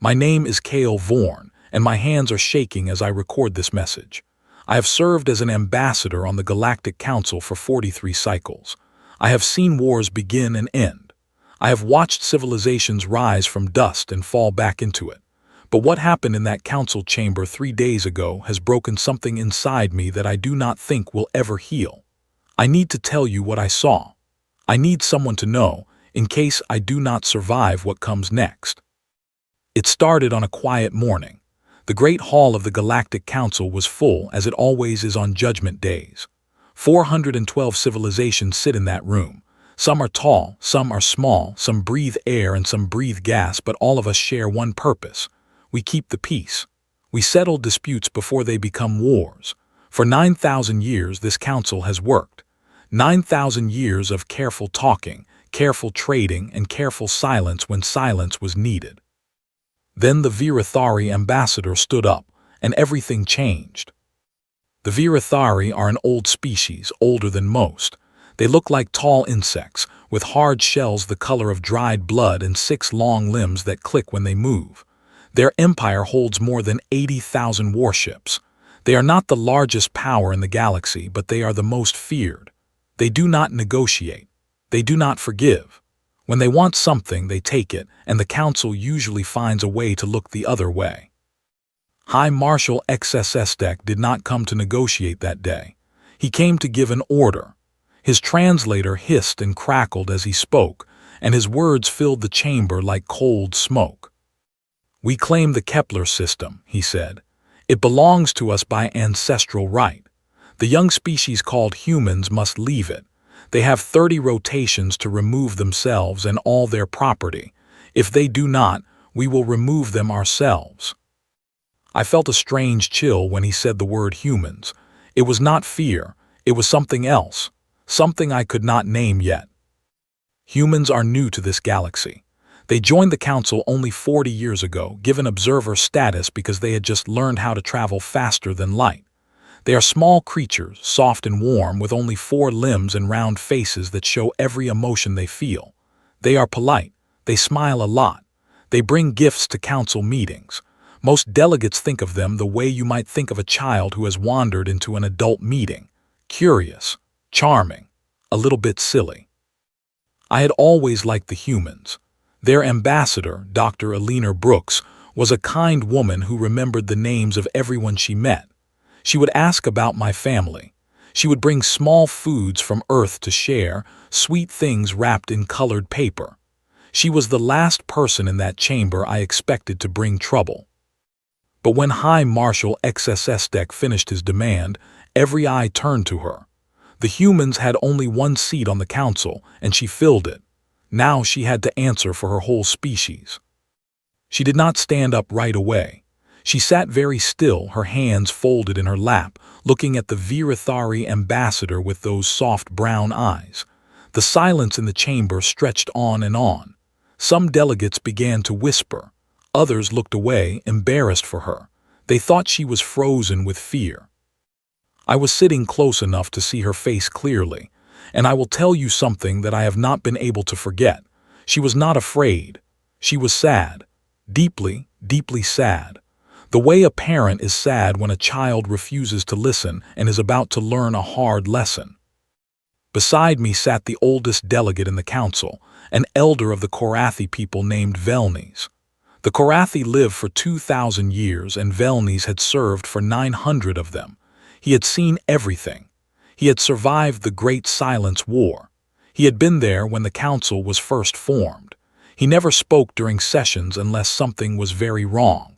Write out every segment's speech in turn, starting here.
My name is Kale Vorn, and my hands are shaking as I record this message. I have served as an ambassador on the Galactic Council for 43 cycles. I have seen wars begin and end. I have watched civilizations rise from dust and fall back into it. But what happened in that council chamber 3 days ago has broken something inside me that I do not think will ever heal. I need to tell you what I saw. I need someone to know, in case I do not survive what comes next. It started on a quiet morning. The Great Hall of the Galactic Council was full, as it always is on Judgment Days. 412 civilizations sit in that room. Some are tall, some are small, some breathe air and some breathe gas, but all of us share one purpose. We keep the peace. We settle disputes before they become wars. For 9,000 years this council has worked. 9,000 years of careful talking, careful trading, and careful silence when silence was needed. Then the Virathari ambassador stood up, and everything changed. The Virathari are an old species, older than most. They look like tall insects, with hard shells the color of dried blood and 6 long limbs that click when they move. Their empire holds more than 80,000 warships. They are not the largest power in the galaxy, but they are the most feared. They do not negotiate. They do not forgive. When they want something, they take it, and the council usually finds a way to look the other way. High Marshal XSSDEC did not come to negotiate that day. He came to give an order. His translator hissed and crackled as he spoke, and his words filled the chamber like cold smoke. "We claim the Kepler system," he said. "It belongs to us by ancestral right. The young species called humans must leave it. They have 30 rotations to remove themselves and all their property. If they do not, we will remove them ourselves." I felt a strange chill when he said the word humans. It was not fear, it was something else. Something I could not name yet. Humans are new to this galaxy. They joined the council only 40 years ago, given observer status because they had just learned how to travel faster than light. They are small creatures, soft and warm, with only 4 limbs and round faces that show every emotion they feel. They are polite. They smile a lot. They bring gifts to council meetings. Most delegates think of them the way you might think of a child who has wandered into an adult meeting. Curious. Charming, a little bit silly. I had always liked the humans. Their ambassador, Dr. Alina Brooks, was a kind woman who remembered the names of everyone she met. She would ask about my family. She would bring small foods from Earth to share, sweet things wrapped in colored paper. She was the last person in that chamber I expected to bring trouble. But when High Marshal XSSDEC finished his demand, every eye turned to her. The humans had only 1 seat on the council, and she filled it. Now she had to answer for her whole species. She did not stand up right away. She sat very still, her hands folded in her lap, looking at the Virathari ambassador with those soft brown eyes. The silence in the chamber stretched on and on. Some delegates began to whisper. Others looked away, embarrassed for her. They thought she was frozen with fear. I was sitting close enough to see her face clearly, and I will tell you something that I have not been able to forget. She was not afraid. She was sad. Deeply, deeply sad. The way a parent is sad when a child refuses to listen and is about to learn a hard lesson. Beside me sat the oldest delegate in the council, an elder of the Korathi people named Velnes. The Korathi lived for 2,000 years, and Velnes had served for 900 of them. He had seen everything. He had survived the Great Silence War. He had been there when the council was first formed. He never spoke during sessions unless something was very wrong.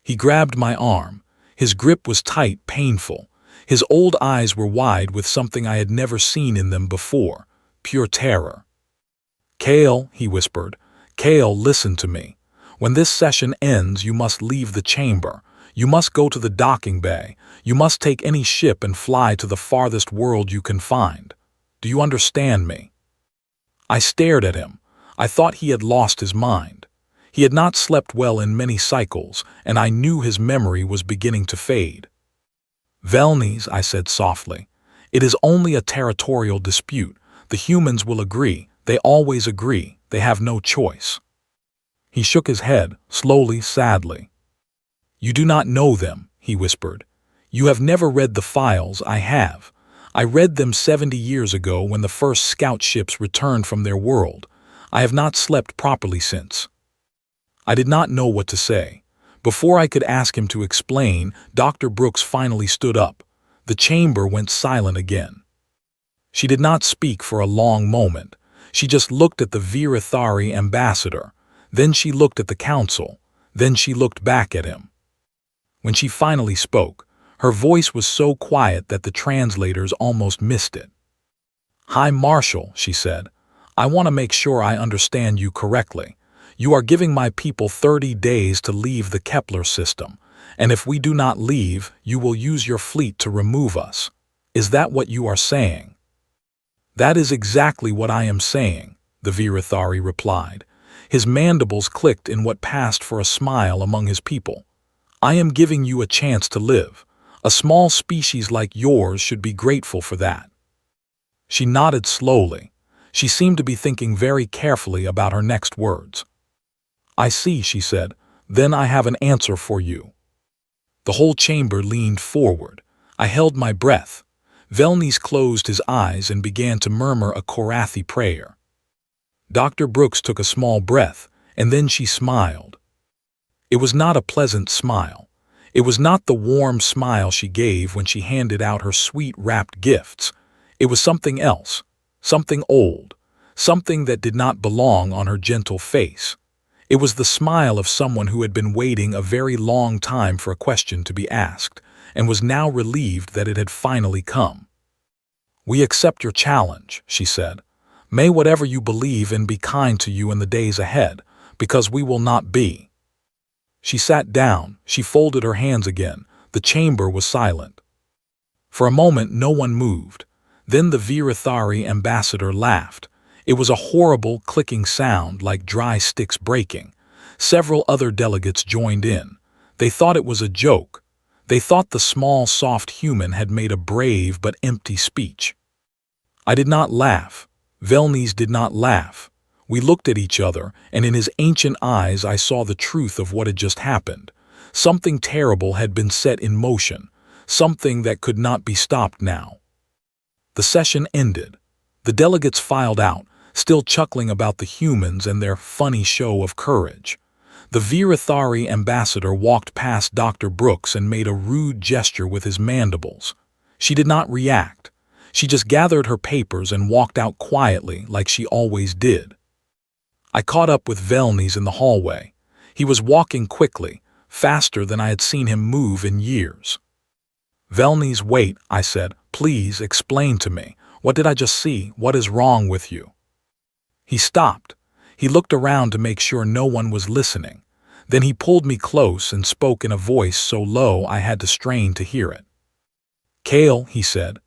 He grabbed my arm. His grip was tight, painful. His old eyes were wide with something I had never seen in them before, pure terror. "Kale," he whispered, "Kale, listen to me. When this session ends, you must leave the chamber. You must go to the docking bay. You must take any ship and fly to the farthest world you can find. Do you understand me?" I stared at him. I thought he had lost his mind. He had not slept well in many cycles, and I knew his memory was beginning to fade. "Velnes," I said softly, "it is only a territorial dispute. The humans will agree. They always agree. They have no choice." He shook his head, slowly, sadly. "You do not know them," he whispered. "You have never read the files. I have. I read them 70 years ago when the first scout ships returned from their world. I have not slept properly since." I did not know what to say. Before I could ask him to explain, Dr. Brooks finally stood up. The chamber went silent again. She did not speak for a long moment. She just looked at the Virathari ambassador. Then she looked at the council. Then she looked back at him. When she finally spoke, her voice was so quiet that the translators almost missed it. "High Marshal," she said, "I want to make sure I understand you correctly. You are giving my people 30 days to leave the Kepler system, and if we do not leave, you will use your fleet to remove us. Is that what you are saying?" "That is exactly what I am saying," the Virathari replied. His mandibles clicked in what passed for a smile among his people. "I am giving you a chance to live. A small species like yours should be grateful for that." She nodded slowly. She seemed to be thinking very carefully about her next words. "I see," she said. "Then I have an answer for you." The whole chamber leaned forward. I held my breath. Velnys closed his eyes and began to murmur a Korathi prayer. Dr. Brooks took a small breath, and then she smiled. It was not a pleasant smile. It was not the warm smile she gave when she handed out her sweet wrapped gifts. It was something else, something old, something that did not belong on her gentle face. It was the smile of someone who had been waiting a very long time for a question to be asked, and was now relieved that it had finally come. "We accept your challenge," she said. "May whatever you believe in be kind to you in the days ahead, because we will not be." She sat down. She folded her hands again. The chamber was silent. For a moment no one moved. Then the Virathari ambassador laughed. It was a horrible clicking sound like dry sticks breaking. Several other delegates joined in. They thought it was a joke. They thought the small, soft human had made a brave but empty speech. I did not laugh. Velnys did not laugh. We looked at each other, and in his ancient eyes I saw the truth of what had just happened. Something terrible had been set in motion, something that could not be stopped now. The session ended. The delegates filed out, still chuckling about the humans and their funny show of courage. The Virathari ambassador walked past Dr. Brooks and made a rude gesture with his mandibles. She did not react. She just gathered her papers and walked out quietly like she always did. I caught up with Velnys in the hallway. He was walking quickly, faster than I had seen him move in years. "Velnys, wait," I said. "Please explain to me. What did I just see? What is wrong with you?" He stopped. He looked around to make sure no one was listening. Then he pulled me close and spoke in a voice so low I had to strain to hear it. "Kale," he said,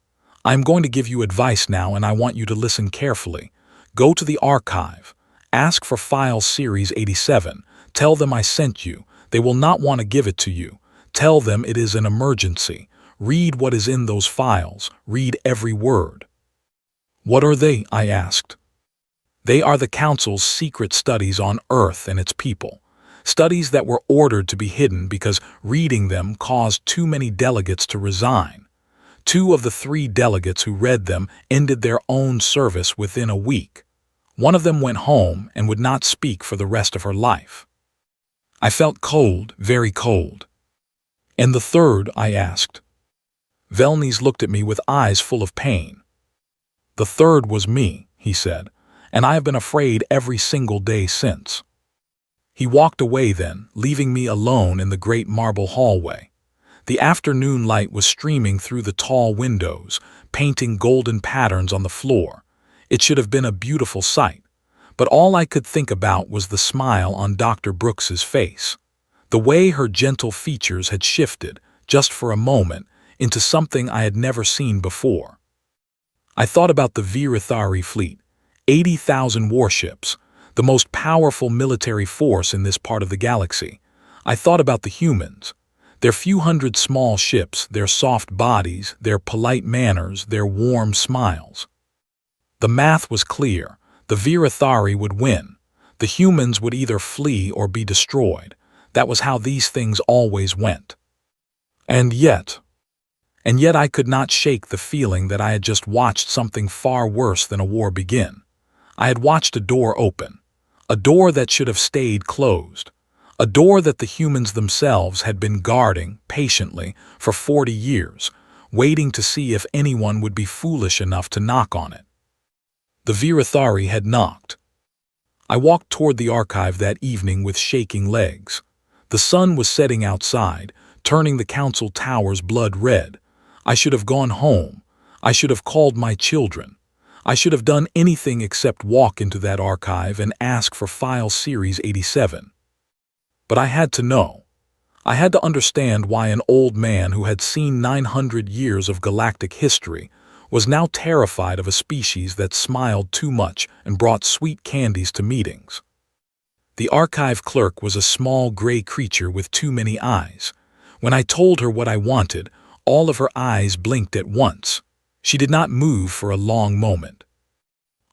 "I am going to give you advice now, and I want you to listen carefully. Go to the archive. Ask for file series 87. Tell them I sent you. They will not want to give it to you. Tell them it is an emergency. Read what is in those files. Read every word." "What are they?" I asked. "They are the Council's secret studies on Earth and its people. Studies that were ordered to be hidden because reading them caused too many delegates to resign. 2 of the 3 delegates who read them ended their own service within a week. One of them went home and would not speak for the rest of her life." I felt cold, very cold. "And the third?" I asked. Velnys looked at me with eyes full of pain. "The third was me," he said, "and I have been afraid every single day since." He walked away then, leaving me alone in the great marble hallway. The afternoon light was streaming through the tall windows, painting golden patterns on the floor. It should have been a beautiful sight, but all I could think about was the smile on Dr. Brooks's face. The way her gentle features had shifted, just for a moment, into something I had never seen before. I thought about the Virathari fleet, 80,000 warships, the most powerful military force in this part of the galaxy. I thought about the humans, their few hundred small ships, their soft bodies, their polite manners, their warm smiles. The math was clear. The Virathari would win. The humans would either flee or be destroyed. That was how these things always went. And yet I could not shake the feeling that I had just watched something far worse than a war begin. I had watched a door open, a door that should have stayed closed, a door that the humans themselves had been guarding patiently for 40 years, waiting to see if anyone would be foolish enough to knock on it. The Virathari had knocked. I walked toward the archive that evening with shaking legs. The sun was setting outside, turning the council towers blood red. I should have gone home. I should have called my children. I should have done anything except walk into that archive and ask for File Series 87. But I had to know. I had to understand why an old man who had seen 900 years of galactic history was now terrified of a species that smiled too much and brought sweet candies to meetings. The archive clerk was a small gray creature with too many eyes. When I told her what I wanted, all of her eyes blinked at once. She did not move for a long moment.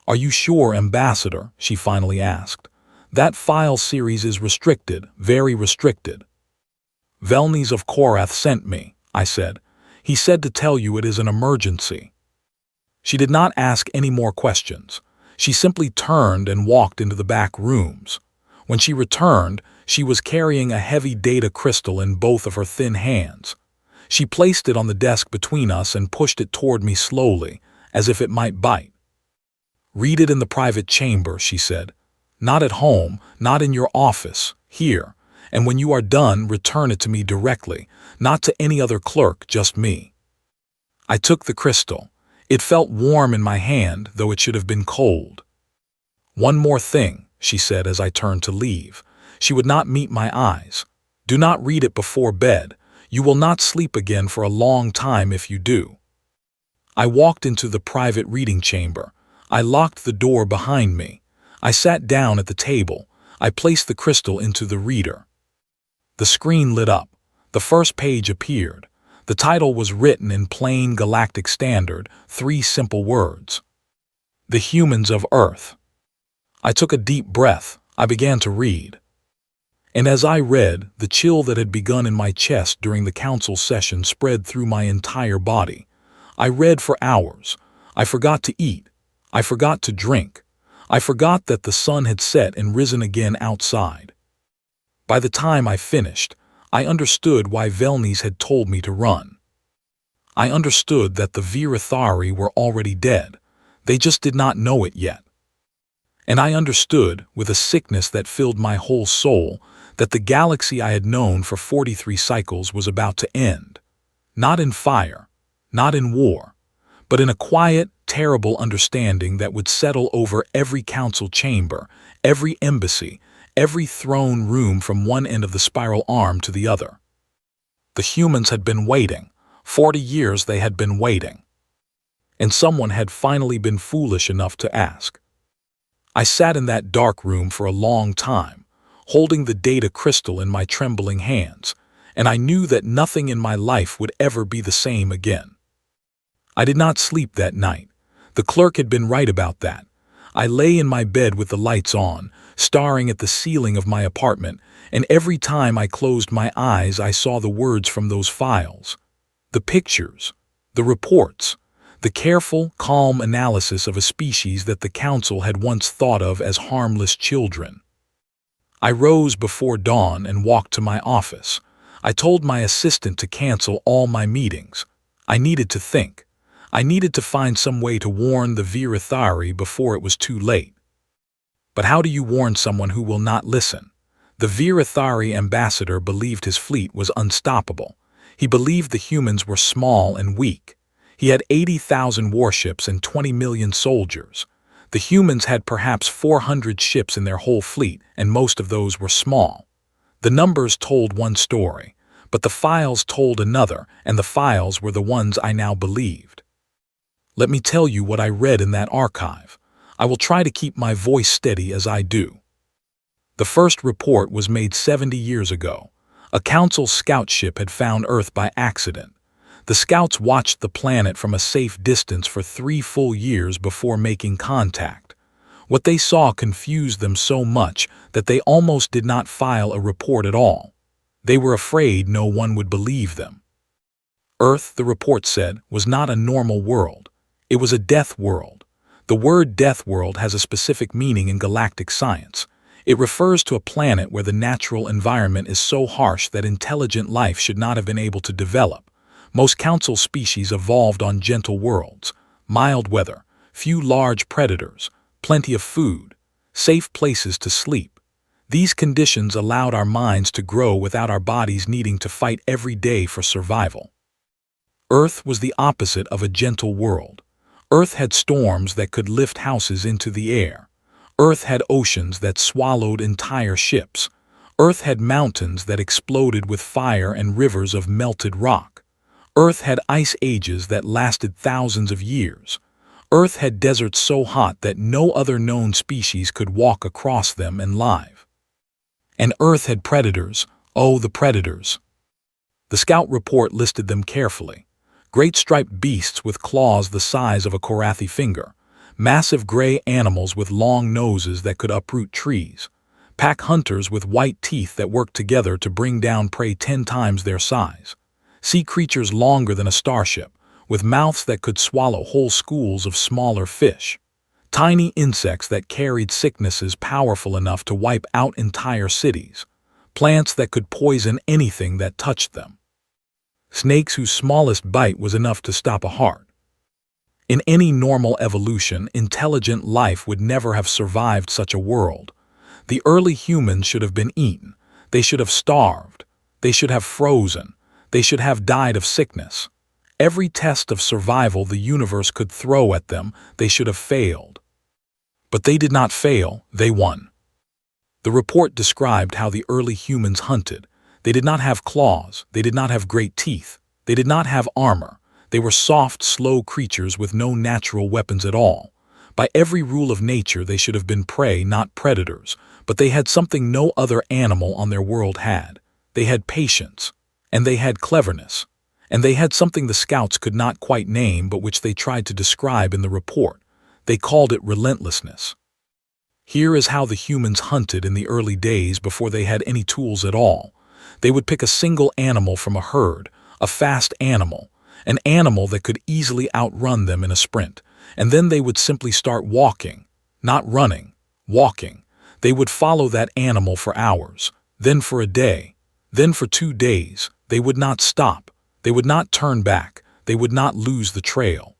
"Are you sure, Ambassador?" she finally asked. "That file series is restricted, very restricted." "Velnes of Korath sent me," I said. "He said to tell you it is an emergency." She did not ask any more questions. She simply turned and walked into the back rooms. When she returned, she was carrying a heavy data crystal in both of her thin hands. She placed it on the desk between us and pushed it toward me slowly, as if it might bite. "Read it in the private chamber," she said. "Not at home, not in your office, here. And when you are done, return it to me directly, not to any other clerk, just me." I took the crystal. It felt warm in my hand, though it should have been cold. "One more thing," she said as I turned to leave. She would not meet my eyes. "Do not read it before bed. You will not sleep again for a long time if you do." I walked into the private reading chamber. I locked the door behind me. I sat down at the table. I placed the crystal into the reader. The screen lit up. The first page appeared. The title was written in plain galactic standard, 3 simple words. "The Humans of Earth." I took a deep breath. I began to read. And as I read, the chill that had begun in my chest during the council session spread through my entire body. I read for hours. I forgot to eat. I forgot to drink. I forgot that the sun had set and risen again outside. By the time I finished, I understood why Velnes had told me to run. I understood that the Virathari were already dead. They just did not know it yet. And I understood, with a sickness that filled my whole soul, that the galaxy I had known for 43 cycles was about to end. Not in fire, not in war, but in a quiet, terrible understanding that would settle over every council chamber, every embassy, every throne room from one end of the spiral arm to the other. The humans had been waiting. 40 years they had been waiting. And someone had finally been foolish enough to ask. I sat in that dark room for a long time, holding the data crystal in my trembling hands, and I knew that nothing in my life would ever be the same again. I did not sleep that night. The clerk had been right about that. I lay in my bed with the lights on, staring at the ceiling of my apartment, and every time I closed my eyes I saw the words from those files. The pictures, the reports, the careful, calm analysis of a species that the council had once thought of as harmless children. I rose before dawn and walked to my office. I told my assistant to cancel all my meetings. I needed to think. I needed to find some way to warn the Virathari before it was too late. But how do you warn someone who will not listen? The Virathari ambassador believed his fleet was unstoppable. He believed the humans were small and weak. He had 80,000 warships and 20 million soldiers. The humans had perhaps 400 ships in their whole fleet, and most of those were small. The numbers told one story, but the files told another, and the files were the ones I now believed. Let me tell you what I read in that archive. I will try to keep my voice steady as I do. The first report was made 70 years ago. A council scout ship had found Earth by accident. The scouts watched the planet from a safe distance for 3 full years before making contact. What they saw confused them so much that they almost did not file a report at all. They were afraid no one would believe them. Earth, the report said, was not a normal world. It was a death world. The word death world has a specific meaning in galactic science. It refers to a planet where the natural environment is so harsh that intelligent life should not have been able to develop. Most council species evolved on gentle worlds, mild weather, few large predators, plenty of food, safe places to sleep. These conditions allowed our minds to grow without our bodies needing to fight every day for survival. Earth was the opposite of a gentle world. Earth had storms that could lift houses into the air. Earth had oceans that swallowed entire ships. Earth had mountains that exploded with fire and rivers of melted rock. Earth had ice ages that lasted thousands of years. Earth had deserts so hot that no other known species could walk across them and live. And Earth had predators, oh the predators. The scout report listed them carefully. Great striped beasts with claws the size of a Korathi finger, massive gray animals with long noses that could uproot trees, pack hunters with white teeth that worked together to bring down prey 10 times their size, sea creatures longer than a starship, with mouths that could swallow whole schools of smaller fish, tiny insects that carried sicknesses powerful enough to wipe out entire cities, plants that could poison anything that touched them, snakes whose smallest bite was enough to stop a heart. In any normal evolution, intelligent life would never have survived such a world. The early humans should have been eaten. They should have starved. They should have frozen. They should have died of sickness. Every test of survival the universe could throw at them, they should have failed. But they did not fail, they won. The report described how the early humans hunted. They did not have claws. They did not have great teeth. They did not have armor. They were soft, slow creatures with no natural weapons at all. By every rule of nature, they should have been prey, not predators, but they had something no other animal on their world had. They had patience, and they had cleverness, and they had something the scouts could not quite name but which they tried to describe in the report. They called it relentlessness. Here is how the humans hunted in the early days before they had any tools at all. They would pick a single animal from a herd, a fast animal, an animal that could easily outrun them in a sprint, and then they would simply start walking, not running, walking. They would follow that animal for hours, then for a day, then for 2 days. They would not stop. They would not turn back. They would not lose the trail.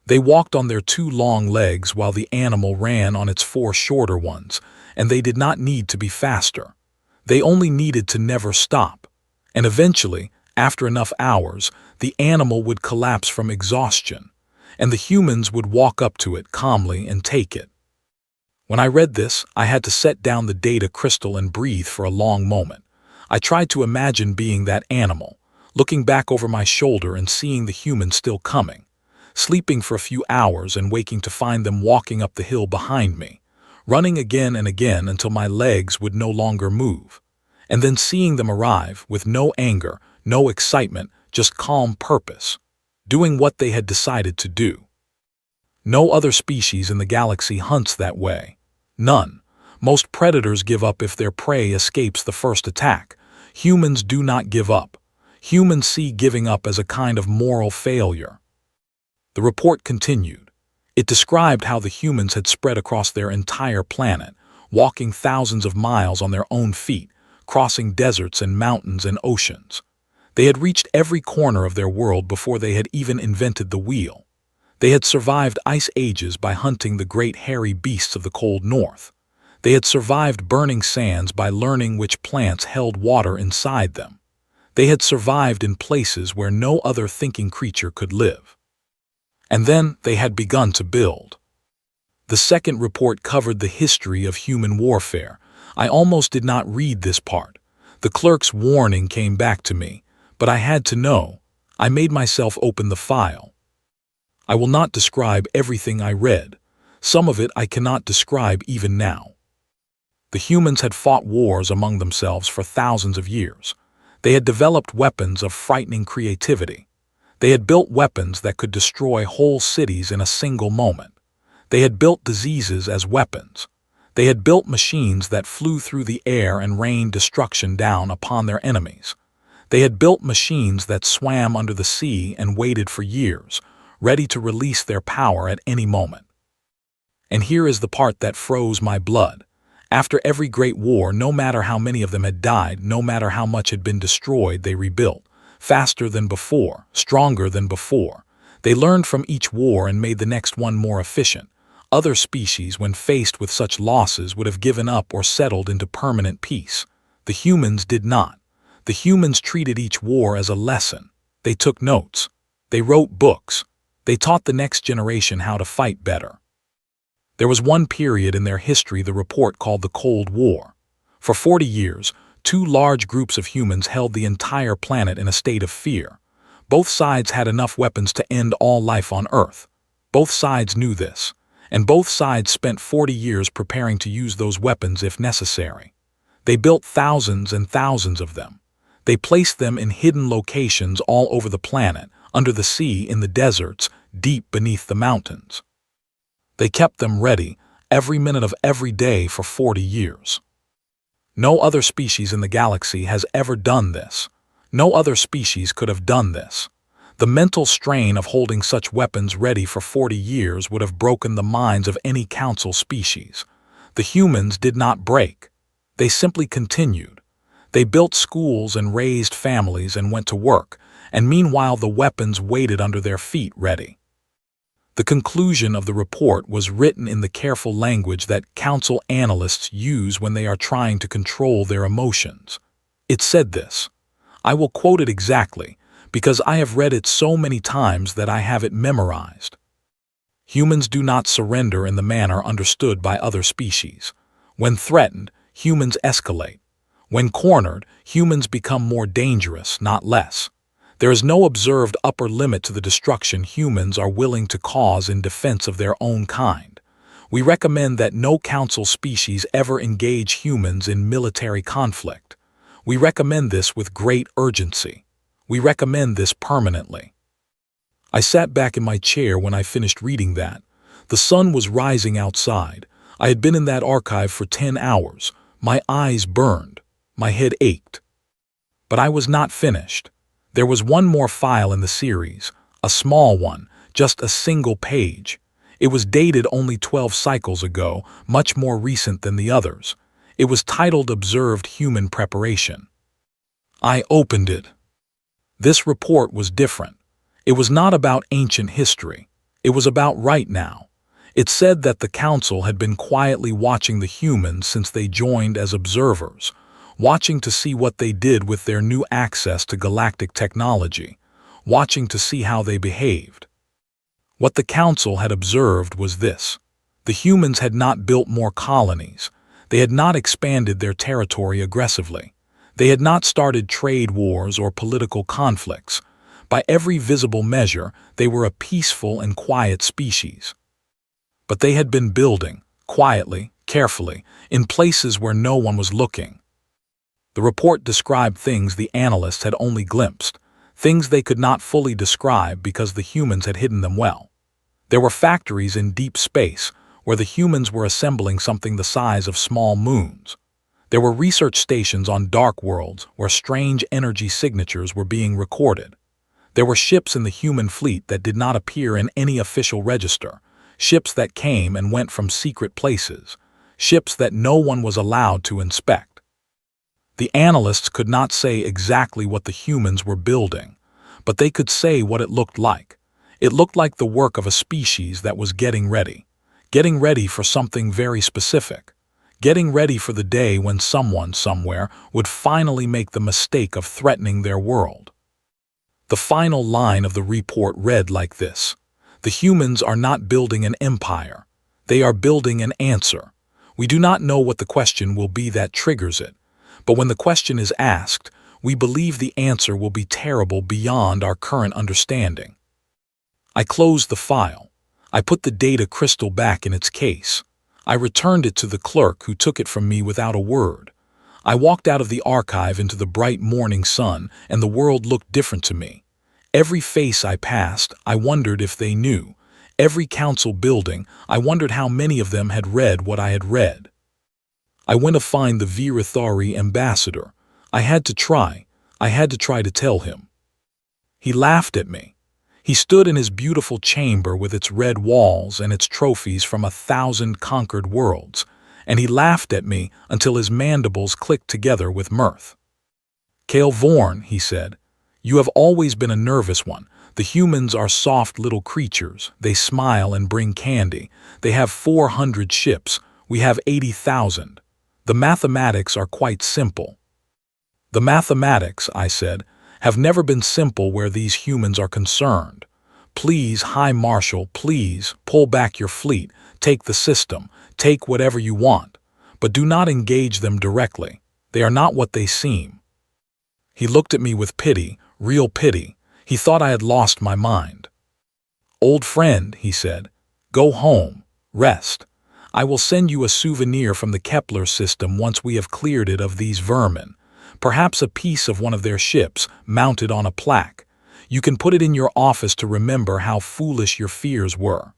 They walked on their 2 long legs while the animal ran on its 4 shorter ones, and they did not need to be faster. They only needed to never stop. And eventually, after enough hours, the animal would collapse from exhaustion, and the humans would walk up to it calmly and take it. When I read this, I had to set down the data crystal and breathe for a long moment. I tried to imagine being that animal, looking back over my shoulder and seeing the humans still coming, sleeping for a few hours and waking to find them walking up the hill behind me, running again and again until my legs would no longer move, and then seeing them arrive with no anger, no excitement, just calm purpose, doing what they had decided to do. No other species in the galaxy hunts that way. None. Most predators give up if their prey escapes the first attack. Humans do not give up. Humans see giving up as a kind of moral failure. The report continued. It described how the humans had spread across their entire planet, walking thousands of miles on their own feet, crossing deserts and mountains and oceans. They had reached every corner of their world before they had even invented the wheel. They had survived ice ages by hunting the great hairy beasts of the cold north. They had survived burning sands by learning which plants held water inside them. They had survived in places where no other thinking creature could live. And then they had begun to build. The second report covered the history of human warfare. I almost did not read this part. The clerk's warning came back to me, but I had to know. I made myself open the file. I will not describe everything I read. Some of it I cannot describe even now. The humans had fought wars among themselves for thousands of years. They had developed weapons of frightening creativity. They had built weapons that could destroy whole cities in a single moment. They had built diseases as weapons. They had built machines that flew through the air and rained destruction down upon their enemies. They had built machines that swam under the sea and waited for years, ready to release their power at any moment. And here is the part that froze my blood. After every great war, no matter how many of them had died, no matter how much had been destroyed, they rebuilt, faster than before, stronger than before. They learned from each war and made the next one more efficient. Other species, when faced with such losses, would have given up or settled into permanent peace. The humans did not. The humans treated each war as a lesson. They took notes. They wrote books. They taught the next generation how to fight better. There was one period in their history the report called the Cold War. For 40 years, two large groups of humans held the entire planet in a state of fear. Both sides had enough weapons to end all life on Earth. Both sides knew this, and both sides spent 40 years preparing to use those weapons if necessary. They built thousands and thousands of them. They placed them in hidden locations all over the planet, under the sea, in the deserts, deep beneath the mountains. They kept them ready, every minute of every day for 40 years. No other species in the galaxy has ever done this. No other species could have done this. The mental strain of holding such weapons ready for 40 years would have broken the minds of any council species. The humans did not break. They simply continued. They built schools and raised families and went to work, and meanwhile the weapons waited under their feet ready. The conclusion of the report was written in the careful language that council analysts use when they are trying to control their emotions. It said this. I will quote it exactly, because I have read it so many times that I have it memorized. Humans do not surrender in the manner understood by other species. When threatened, humans escalate. When cornered, humans become more dangerous, not less. There is no observed upper limit to the destruction humans are willing to cause in defense of their own kind. We recommend that no council species ever engage humans in military conflict. We recommend this with great urgency. We recommend this permanently. I sat back in my chair when I finished reading that. The sun was rising outside. I had been in that archive for 10 hours. My eyes burned. My head ached. But I was not finished. There was one more file in the series, a small one, just a single page. It was dated only 12 cycles ago, much more recent than the others. It was titled Observed Human Preparation. I opened it. This report was different. It was not about ancient history. It was about right now. It said that the council had been quietly watching the humans since they joined as observers, watching to see what they did with their new access to galactic technology, watching to see how they behaved. What the council had observed was this. The humans had not built more colonies. They had not expanded their territory aggressively. They had not started trade wars or political conflicts. By every visible measure, they were a peaceful and quiet species. But they had been building, quietly, carefully, in places where no one was looking. The report described things the analysts had only glimpsed, things they could not fully describe because the humans had hidden them well. There were factories in deep space where the humans were assembling something the size of small moons. There were research stations on dark worlds where strange energy signatures were being recorded. There were ships in the human fleet that did not appear in any official register, ships that came and went from secret places, ships that no one was allowed to inspect. The analysts could not say exactly what the humans were building, but they could say what it looked like. It looked like the work of a species that was getting ready for something very specific, getting ready for the day when someone somewhere would finally make the mistake of threatening their world. The final line of the report read like this. The humans are not building an empire. They are building an answer. We do not know what the question will be that triggers it. But when the question is asked, we believe the answer will be terrible beyond our current understanding. I closed the file. I put the data crystal back in its case. I returned it to the clerk who took it from me without a word. I walked out of the archive into the bright morning sun, and the world looked different to me. Every face I passed, I wondered if they knew. Every council building, I wondered how many of them had read what I had read. I went to find the Virathari ambassador. I had to try to tell him. He laughed at me. He stood in his beautiful chamber with its red walls and its trophies from 1,000 conquered worlds, and he laughed at me until his mandibles clicked together with mirth. "Kale Vorn," he said, "you have always been a nervous one. The humans are soft little creatures. They smile and bring candy. They have 400 ships. We have 80,000. The mathematics are quite simple." "The mathematics," I said, "have never been simple where these humans are concerned. Please, High Marshal, please, pull back your fleet, take the system, take whatever you want, but do not engage them directly. They are not what they seem." He looked at me with pity, real pity. He thought I had lost my mind. "Old friend," he said, "go home, rest. I will send you a souvenir from the Kepler system once we have cleared it of these vermin. Perhaps a piece of one of their ships, mounted on a plaque. You can put it in your office to remember how foolish your fears were."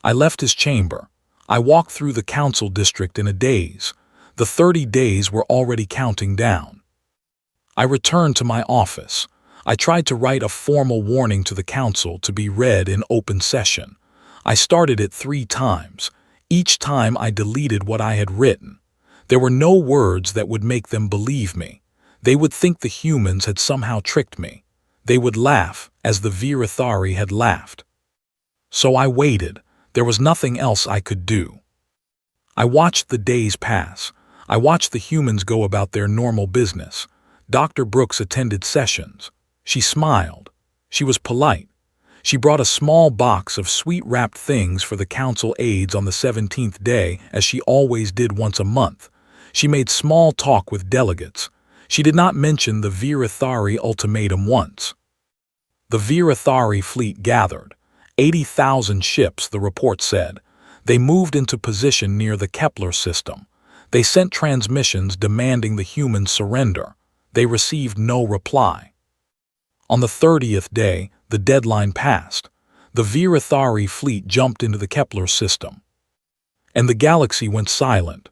I left his chamber. I walked through the council district in a daze. The 30 days were already counting down. I returned to my office. I tried to write a formal warning to the council to be read in open session. I started it 3 times. Each time I deleted what I had written. There were no words that would make them believe me. They would think the humans had somehow tricked me. They would laugh, as the Virathari had laughed. So I waited. There was nothing else I could do. I watched the days pass. I watched the humans go about their normal business. Dr. Brooks attended sessions. She smiled. She was polite. She brought a small box of sweet-wrapped things for the council aides on the 17th day, as she always did once a month. She made small talk with delegates. She did not mention the Virathari ultimatum once. The Virathari fleet gathered. 80,000 ships, the report said. They moved into position near the Kepler system. They sent transmissions demanding the humans surrender. They received no reply. On the 30th day, the deadline passed. The Virathari fleet jumped into the Kepler system. And the galaxy went silent.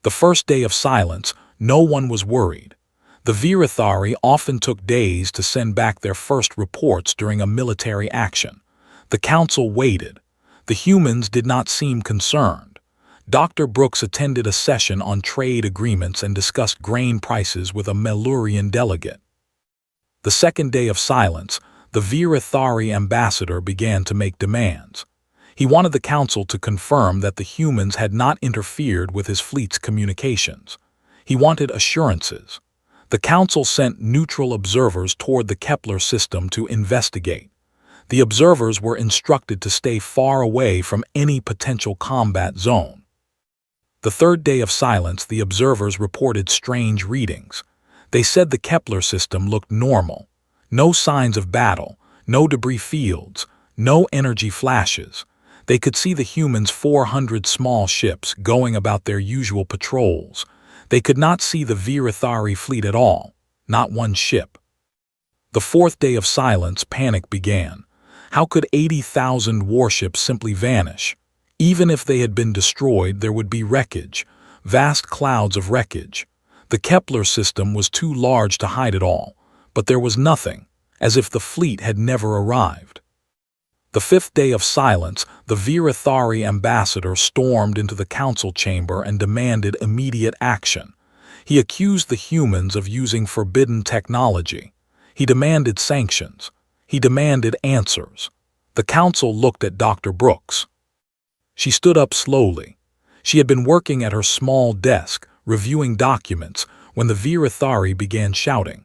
The first day of silence, no one was worried. The Virathari often took days to send back their first reports during a military action. The council waited. The humans did not seem concerned. Dr. Brooks attended a session on trade agreements and discussed grain prices with a Melurian delegate. The second day of silence, the Virathari ambassador began to make demands. He wanted the council to confirm that the humans had not interfered with his fleet's communications. He wanted assurances. The council sent neutral observers toward the Kepler system to investigate. The observers were instructed to stay far away from any potential combat zone. The third day of silence, the observers reported strange readings. They said the Kepler system looked normal. No signs of battle, no debris fields, no energy flashes. They could see the humans' 400 small ships going about their usual patrols. They could not see the Virathari fleet at all, not one ship. The fourth day of silence, panic began. How could 80,000 warships simply vanish? Even if they had been destroyed, there would be wreckage, vast clouds of wreckage. The Kepler system was too large to hide it all, but there was nothing, as if the fleet had never arrived. The fifth day of silence, the Virathari ambassador stormed into the council chamber and demanded immediate action. He accused the humans of using forbidden technology. He demanded sanctions. He demanded answers. The council looked at Dr. Brooks. She stood up slowly. She had been working at her small desk, reviewing documents, when the Virathari began shouting.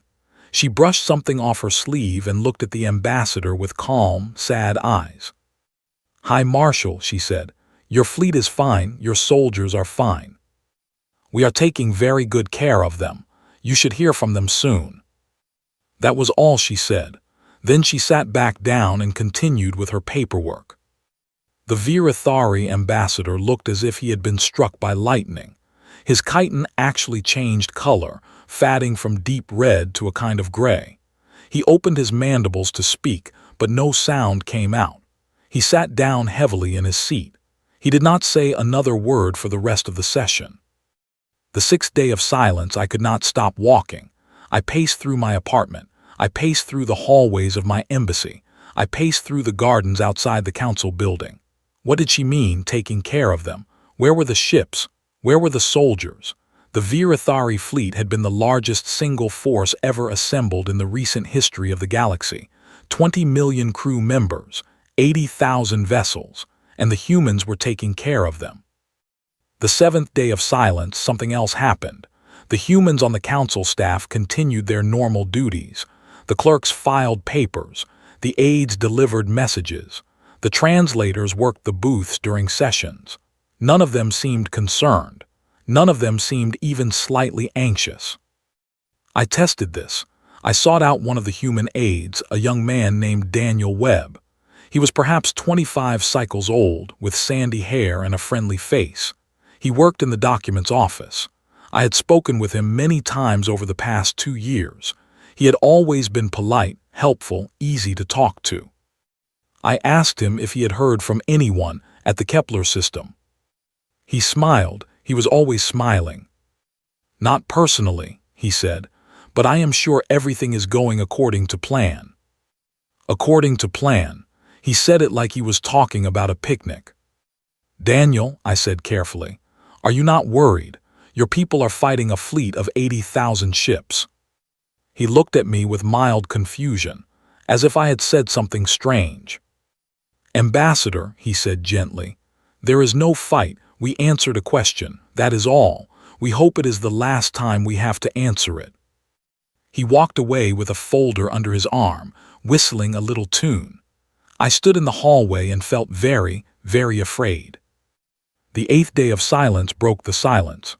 She brushed something off her sleeve and looked at the ambassador with calm, sad eyes. "High Marshal," she said, "your fleet is fine, your soldiers are fine. We are taking very good care of them. You should hear from them soon." That was all she said. Then she sat back down and continued with her paperwork. The Virathari ambassador looked as if he had been struck by lightning. His chitin actually changed color, fading from deep red to a kind of gray. He opened his mandibles to speak, but no sound came out. He sat down heavily in his seat. He did not say another word for the rest of the session. The 6th day of silence, I could not stop walking. I paced through my apartment. I paced through the hallways of my embassy. I paced through the gardens outside the council building. What did she mean, taking care of them? Where were the ships? Where were the soldiers? The Virathari fleet had been the largest single force ever assembled in the recent history of the galaxy. 20 million crew members, 80,000 vessels, and the humans were taking care of them. The 7th day of silence, something else happened. The humans on the council staff continued their normal duties. The clerks filed papers. The aides delivered messages. The translators worked the booths during sessions. None of them seemed concerned. None of them seemed even slightly anxious. I tested this. I sought out one of the human aides, a young man named Daniel Webb. He was perhaps 25 cycles old, with sandy hair and a friendly face. He worked in the documents office. I had spoken with him many times over the past 2 years. He had always been polite, helpful, easy to talk to. I asked him if he had heard from anyone at the Kepler system. He smiled. He was always smiling. "Not personally," he said, "but I am sure everything is going according to plan." According to plan. He said it like he was talking about a picnic. "Daniel," I said carefully, "are you not worried? Your people are fighting a fleet of 80,000 ships." He looked at me with mild confusion, as if I had said something strange. "Ambassador," he said gently, "there is no fight. We answered a question, that is all. We hope it is the last time we have to answer it." He walked away with a folder under his arm, whistling a little tune. I stood in the hallway and felt very, very afraid. The 8th day of silence broke the silence.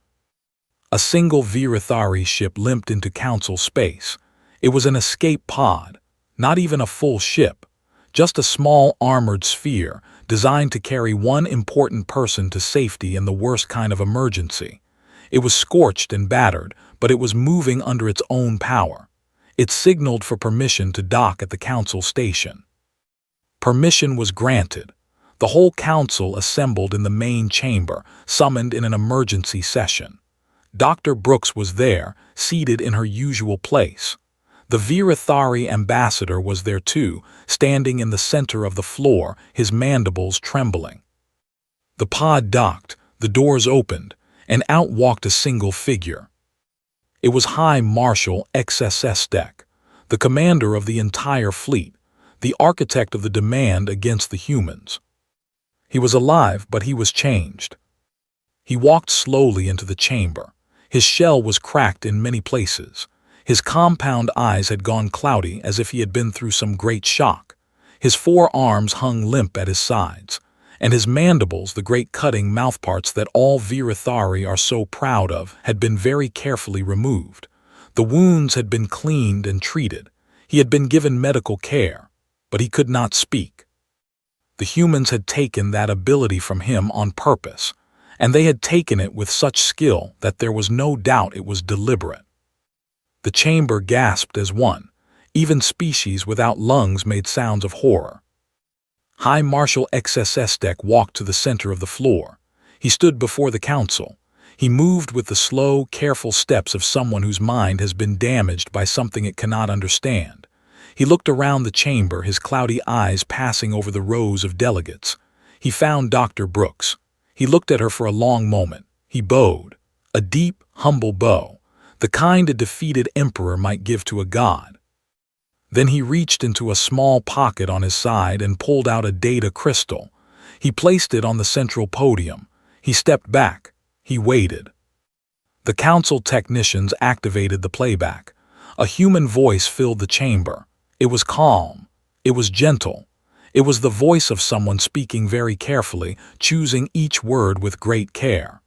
A single Virathari ship limped into council space. It was an escape pod, not even a full ship, just a small armored sphere designed to carry one important person to safety in the worst kind of emergency. It was scorched and battered, but it was moving under its own power. It signaled for permission to dock at the council station. Permission was granted. The whole council assembled in the main chamber, summoned in an emergency session. Dr. Brooks was there, seated in her usual place. The Virathari ambassador was there too, standing in the center of the floor, his mandibles trembling. The pod docked, the doors opened, and out walked a single figure. It was High Marshal XSS Deck, the commander of the entire fleet, the architect of the demand against the humans. He was alive, but he was changed. He walked slowly into the chamber. His shell was cracked in many places. His compound eyes had gone cloudy as if he had been through some great shock. His 4 arms hung limp at his sides, and his mandibles, the great cutting mouthparts that all Virathari are so proud of, had been very carefully removed. The wounds had been cleaned and treated. He had been given medical care, but he could not speak. The humans had taken that ability from him on purpose, and they had taken it with such skill that there was no doubt it was deliberate. The chamber gasped as one. Even species without lungs made sounds of horror. High Marshal XSS Deck walked to the center of the floor. He stood before the council. He moved with the slow, careful steps of someone whose mind has been damaged by something it cannot understand. He looked around the chamber, his cloudy eyes passing over the rows of delegates. He found Dr. Brooks. He looked at her for a long moment. He bowed. A deep, humble bow, the kind a defeated emperor might give to a god. Then he reached into a small pocket on his side and pulled out a data crystal. He placed it on the central podium. He stepped back. He waited. The council technicians activated the playback. A human voice filled the chamber. It was calm. It was gentle. It was the voice of someone speaking very carefully, choosing each word with great care.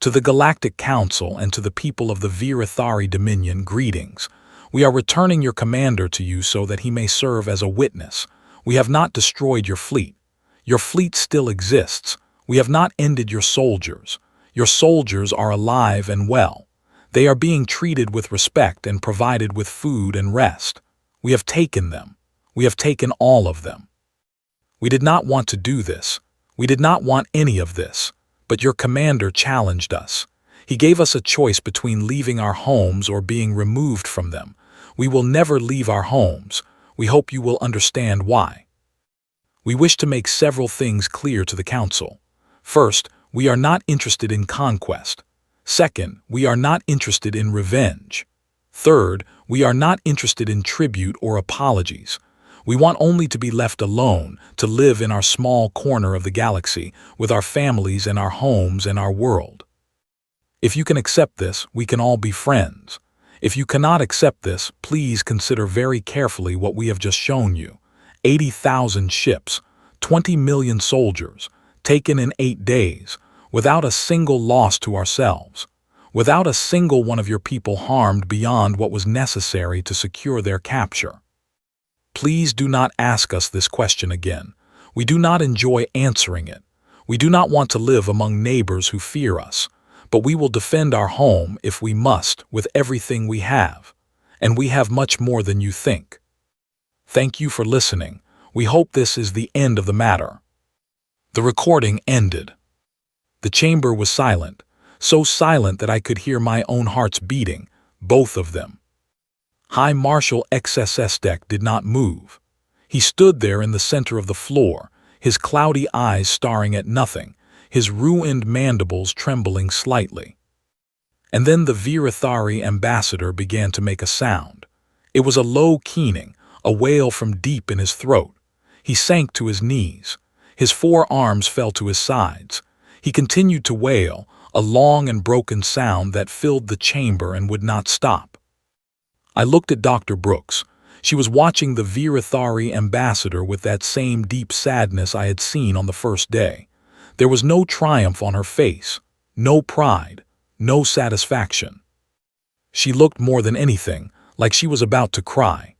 "To the Galactic Council and to the people of the Virathari Dominion, greetings. We are returning your commander to you so that he may serve as a witness. We have not destroyed your fleet. Your fleet still exists. We have not ended your soldiers. Your soldiers are alive and well. They are being treated with respect and provided with food and rest. We have taken them. We have taken all of them." We did not want to do this. We did not want any of this. But your commander challenged us. He gave us a choice between leaving our homes or being removed from them. We will never leave our homes. We hope you will understand why. We wish to make several things clear to the Council. First, we are not interested in conquest. Second, we are not interested in revenge. Third, we are not interested in tribute or apologies. We want only to be left alone, to live in our small corner of the galaxy, with our families and our homes and our world. If you can accept this, we can all be friends. If you cannot accept this, please consider very carefully what we have just shown you. 80,000 ships, 20 million soldiers, taken in 8 days, without a single loss to ourselves, without a single one of your people harmed beyond what was necessary to secure their capture. Please do not ask us this question again. We do not enjoy answering it. We do not want to live among neighbors who fear us, but we will defend our home if we must with everything we have, and we have much more than you think. Thank you for listening. We hope this is the end of the matter. The recording ended. The chamber was silent, so silent that I could hear my own hearts beating, both of them. High Marshal XSSDEC did not move. He stood there in the center of the floor, his cloudy eyes staring at nothing, his ruined mandibles trembling slightly. And then the Virathari ambassador began to make a sound. It was a low keening, a wail from deep in his throat. He sank to his knees. His 4 arms fell to his sides. He continued to wail, a long and broken sound that filled the chamber and would not stop. I looked at Dr. Brooks. She was watching the Virathari ambassador with that same deep sadness I had seen on the first day. There was no triumph on her face, no pride, no satisfaction. She looked more than anything like she was about to cry.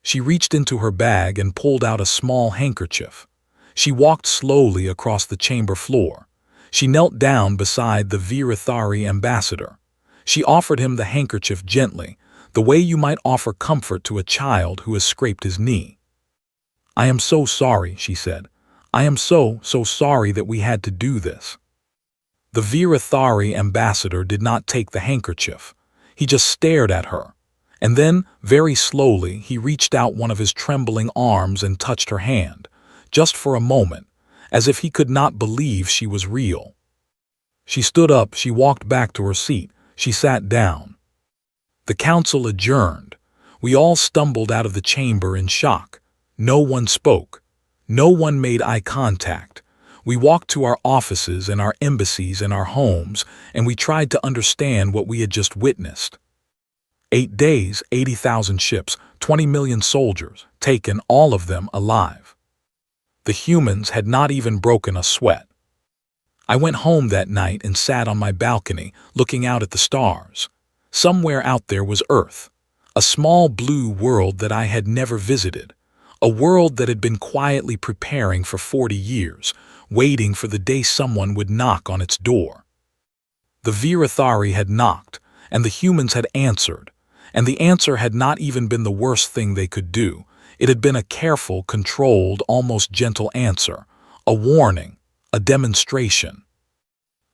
She reached into her bag and pulled out a small handkerchief. She walked slowly across the chamber floor. She knelt down beside the Virathari ambassador. She offered him the handkerchief gently, the way you might offer comfort to a child who has scraped his knee. "I am so sorry," she said. "I am so sorry that we had to do this." The Virathari ambassador did not take the handkerchief. He just stared at her. And then, very slowly, he reached out one of his trembling arms and touched her hand, just for a moment, as if he could not believe she was real. She stood up, she walked back to her seat, she sat down. The council adjourned. We all stumbled out of the chamber in shock. No one spoke. No one made eye contact. We walked to our offices and our embassies and our homes, and we tried to understand what we had just witnessed. 8 days, 80,000 ships, 20 million soldiers, taken, all of them alive. The humans had not even broken a sweat. I went home that night and sat on my balcony, looking out at the stars. Somewhere out there was Earth, a small blue world that I had never visited, a world that had been quietly preparing for 40 years, waiting for the day someone would knock on its door. The Virathari had knocked, and the humans had answered, and the answer had not even been the worst thing they could do. It had been a careful, controlled, almost gentle answer, a warning, a demonstration.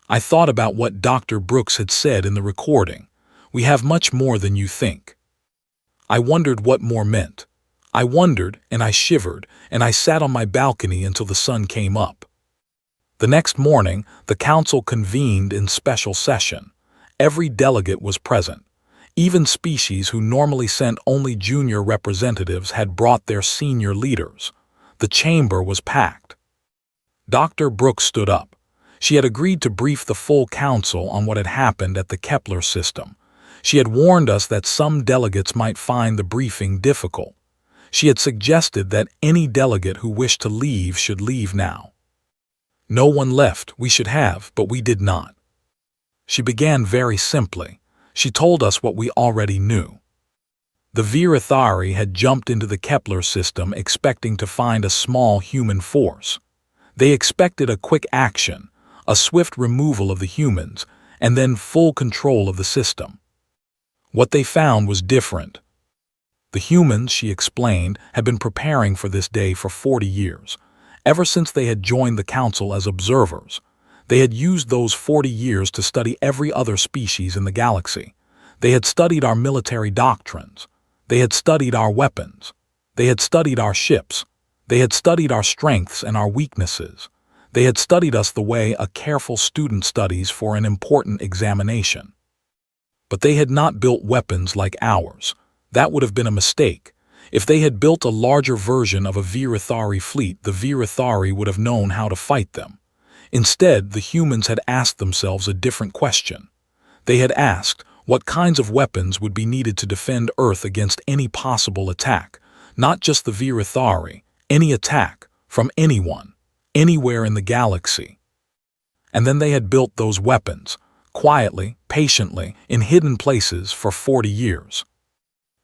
I thought about what Dr. Brooks had said in the recording. We have much more than you think. I wondered what more meant. I wondered, and I shivered, and I sat on my balcony until the sun came up. The next morning, the council convened in special session. Every delegate was present. Even species who normally sent only junior representatives had brought their senior leaders. The chamber was packed. Dr. Brooks stood up. She had agreed to brief the full council on what had happened at the Kepler system. She had warned us that some delegates might find the briefing difficult. She had suggested that any delegate who wished to leave should leave now. No one left, we should have, but we did not. She began very simply. She told us what we already knew. The Virathari had jumped into the Kepler system expecting to find a small human force. They expected a quick action, a swift removal of the humans, and then full control of the system. What they found was different. The humans, she explained, had been preparing for this day for 40 years. ever since they had joined the Council as observers. They had used those 40 years to study every other species in the galaxy. They had studied our military doctrines. They had studied our weapons. They had studied our ships. They had studied our strengths and our weaknesses. They had studied us the way a careful student studies for an important examination. But they had not built weapons like ours. That would have been a mistake. If they had built a larger version of a Virithari fleet, the Virithari would have known how to fight them. Instead, the humans had asked themselves a different question. They had asked what kinds of weapons would be needed to defend Earth against any possible attack, not just the Virithari, any attack from anyone, anywhere in the galaxy. And then they had built those weapons, quietly, patiently, in hidden places for 40 years.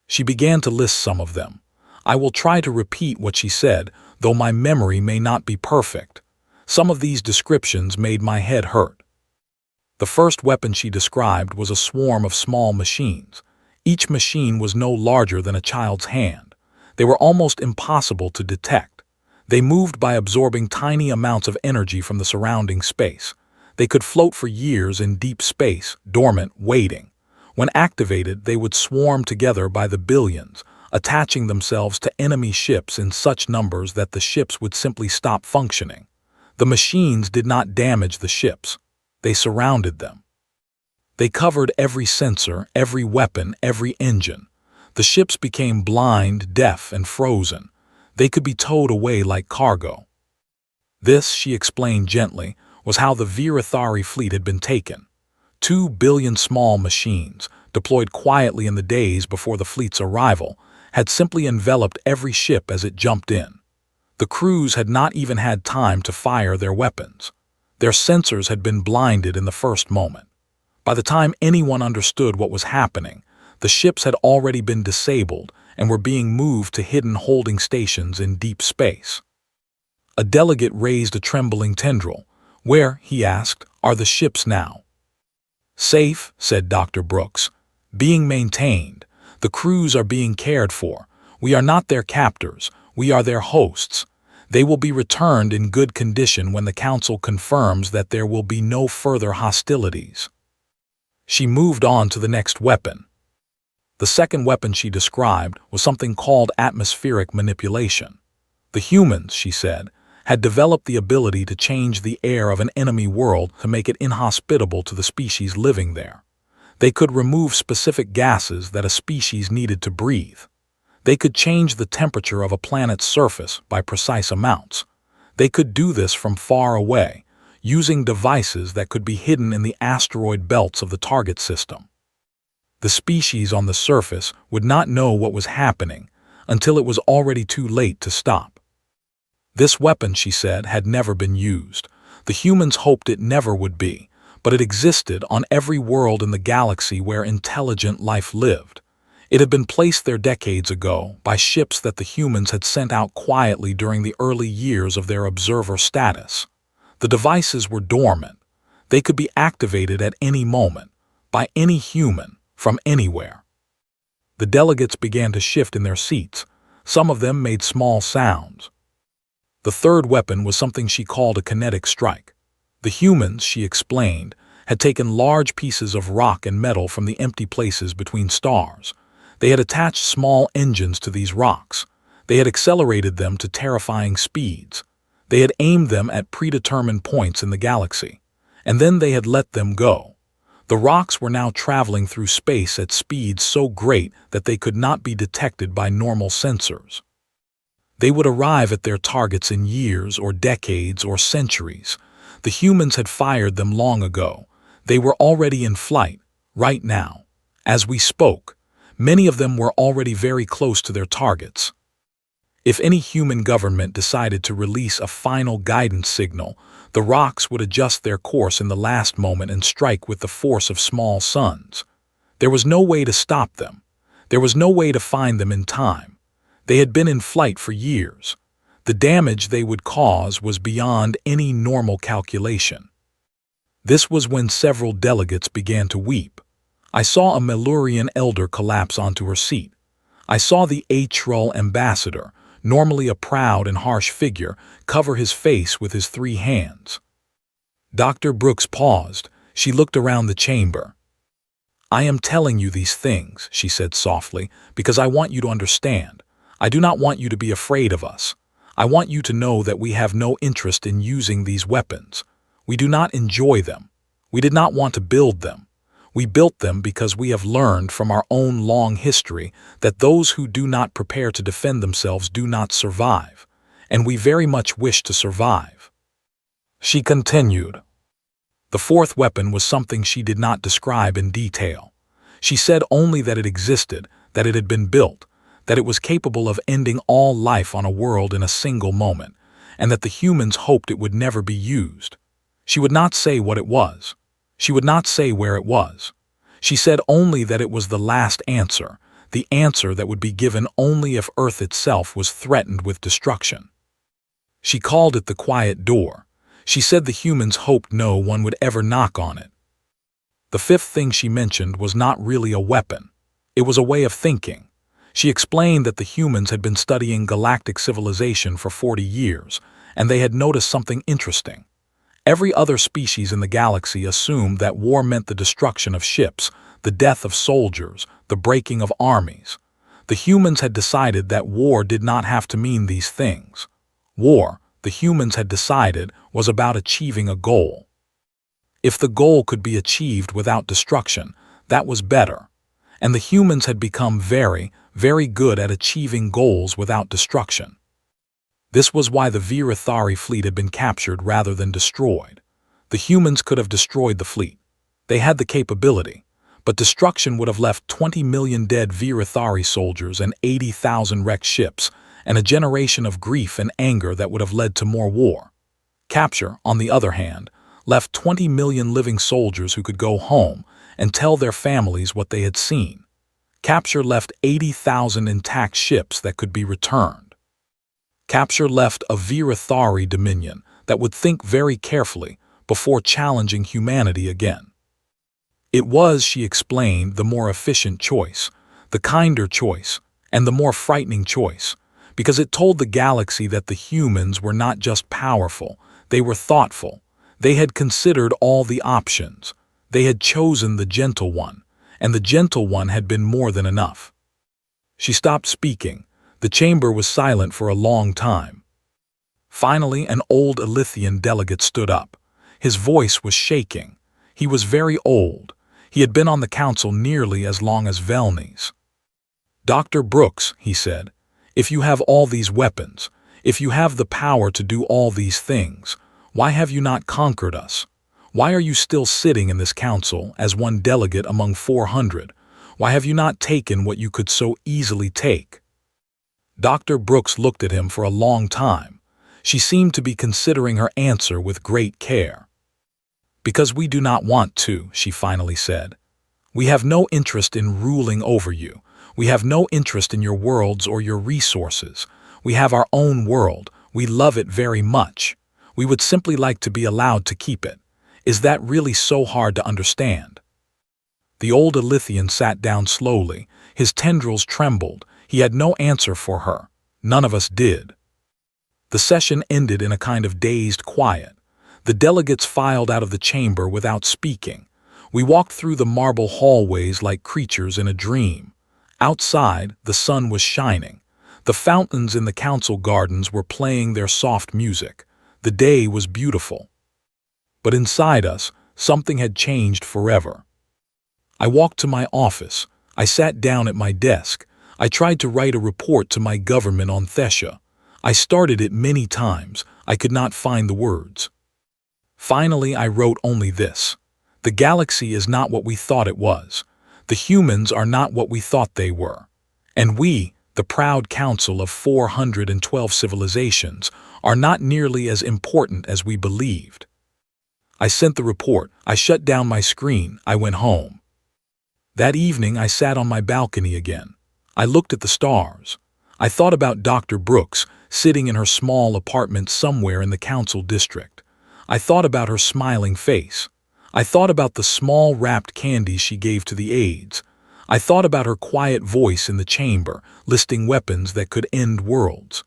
She began to list some of them. I will try to repeat what she said, though my memory may not be perfect. Some of these descriptions made my head hurt. The first weapon she described was a swarm of small machines. Each machine was no larger than a child's hand. They were almost impossible to detect. They moved by absorbing tiny amounts of energy from the surrounding space. They could float for years in deep space, dormant, waiting. When activated, they would swarm together by the billions, attaching themselves to enemy ships in such numbers that the ships would simply stop functioning. The machines did not damage the ships. They surrounded them. They covered every sensor, every weapon, every engine. The ships became blind, deaf, and frozen. They could be towed away like cargo. This, she explained gently, was how the Virithari fleet had been taken. 2 billion small machines, deployed quietly in the days before the fleet's arrival, had simply enveloped every ship as it jumped in. The crews had not even had time to fire their weapons. Their sensors had been blinded in the first moment. By the time anyone understood what was happening, the ships had already been disabled and were being moved to hidden holding stations in deep space. A delegate raised a trembling tendril. Where, he asked, are the ships now? Safe, said Dr. Brooks. Being maintained. The crews are being cared for. We are not their captors. We are their hosts. They will be returned in good condition when the Council confirms that there will be no further hostilities. She moved on to the next weapon. The second weapon she described was something called atmospheric manipulation. The humans, she said, had developed the ability to change the air of an enemy world to make it inhospitable to the species living there. They could remove specific gases that a species needed to breathe. They could change the temperature of a planet's surface by precise amounts. They could do this from far away, using devices that could be hidden in the asteroid belts of the target system. The species on the surface would not know what was happening until it was already too late to stop. This weapon, she said, had never been used. The humans hoped it never would be, but it existed on every world in the galaxy where intelligent life lived. It had been placed there decades ago by ships that the humans had sent out quietly during the early years of their observer status. The devices were dormant. They could be activated at any moment, by any human, from anywhere. The delegates began to shift in their seats. Some of them made small sounds. The third weapon was something she called a kinetic strike. The humans, she explained, had taken large pieces of rock and metal from the empty places between stars. They had attached small engines to these rocks. They had accelerated them to terrifying speeds. They had aimed them at predetermined points in the galaxy, and then they had let them go. The rocks were now traveling through space at speeds so great that they could not be detected by normal sensors. They would arrive at their targets in years or decades or centuries. The humans had fired them long ago. They were already in flight, right now. As we spoke, many of them were already very close to their targets. If any human government decided to release a final guidance signal, the rocks would adjust their course in the last moment and strike with the force of small suns. There was no way to stop them. There was no way to find them in time. They had been in flight for years. The damage they would cause was beyond any normal calculation. This was when several delegates began to weep. I saw a Melurian elder collapse onto her seat. I saw the HFY ambassador, normally a proud and harsh figure, cover his face with his 3 hands. Dr. Brooks paused. She looked around the chamber. "I am telling you these things," she said softly, "because I want you to understand. I do not want you to be afraid of us. I want you to know that we have no interest in using these weapons. We do not enjoy them. We did not want to build them. We built them because we have learned from our own long history that those who do not prepare to defend themselves do not survive, and we very much wish to survive." She continued. The 4th weapon was something she did not describe in detail. She said only that it existed, that it had been built, that it was capable of ending all life on a world in a single moment, and that the humans hoped it would never be used. She would not say what it was. She would not say where it was. She said only that it was the last answer, the answer that would be given only if Earth itself was threatened with destruction. She called it the quiet door. She said the humans hoped no one would ever knock on it. The 5th thing she mentioned was not really a weapon. It was a way of thinking. She explained that the humans had been studying galactic civilization for 40 years, and they had noticed something interesting. Every other species in the galaxy assumed that war meant the destruction of ships, the death of soldiers, the breaking of armies. The humans had decided that war did not have to mean these things. War, the humans had decided, was about achieving a goal. If the goal could be achieved without destruction, that was better. And the humans had become very, very good at achieving goals without destruction. This was why the Virathari fleet had been captured rather than destroyed. The humans could have destroyed the fleet. They had the capability, but destruction would have left 20 million dead Virathari soldiers and 80,000 wrecked ships, and a generation of grief and anger that would have led to more war. Capture, on the other hand, left 20 million living soldiers who could go home and tell their families what they had seen. Capture left 80,000 intact ships that could be returned. Capture left a Virathari dominion that would think very carefully before challenging humanity again. It was, she explained, the more efficient choice, the kinder choice, and the more frightening choice, because it told the galaxy that the humans were not just powerful, they were thoughtful. They had considered all the options. They had chosen the gentle one, and the gentle one had been more than enough. She stopped speaking. The chamber was silent for a long time. Finally, an old Elythian delegate stood up. His voice was shaking. He was very old. He had been on the council nearly as long as Velny's. "Dr. Brooks," he said, "if you have all these weapons, if you have the power to do all these things, why have you not conquered us? Why are you still sitting in this council as one delegate among 400? Why have you not taken what you could so easily take?" Dr. Brooks looked at him for a long time. She seemed to be considering her answer with great care. "Because we do not want to," she finally said. "We have no interest in ruling over you. We have no interest in your worlds or your resources. We have our own world. We love it very much. We would simply like to be allowed to keep it. Is that really so hard to understand?" The old Elythian sat down slowly. His tendrils trembled. He had no answer for her. None of us did. The session ended in a kind of dazed quiet. The delegates filed out of the chamber without speaking. We walked through the marble hallways like creatures in a dream. Outside, the sun was shining. The fountains in the council gardens were playing their soft music. The day was beautiful. But inside us, something had changed forever. I walked to my office. I sat down at my desk. I tried to write a report to my government on Thessia. I started it many times. I could not find the words. Finally, I wrote only this: "The galaxy is not what we thought it was. The humans are not what we thought they were. And we, the proud council of 412 civilizations, are not nearly as important as we believed." I sent the report. I shut down my screen. I went home. That evening, I sat on my balcony again. I looked at the stars. I thought about Dr. Brooks, sitting in her small apartment somewhere in the council district. I thought about her smiling face. I thought about the small wrapped candies she gave to the aides. I thought about her quiet voice in the chamber, listing weapons that could end worlds.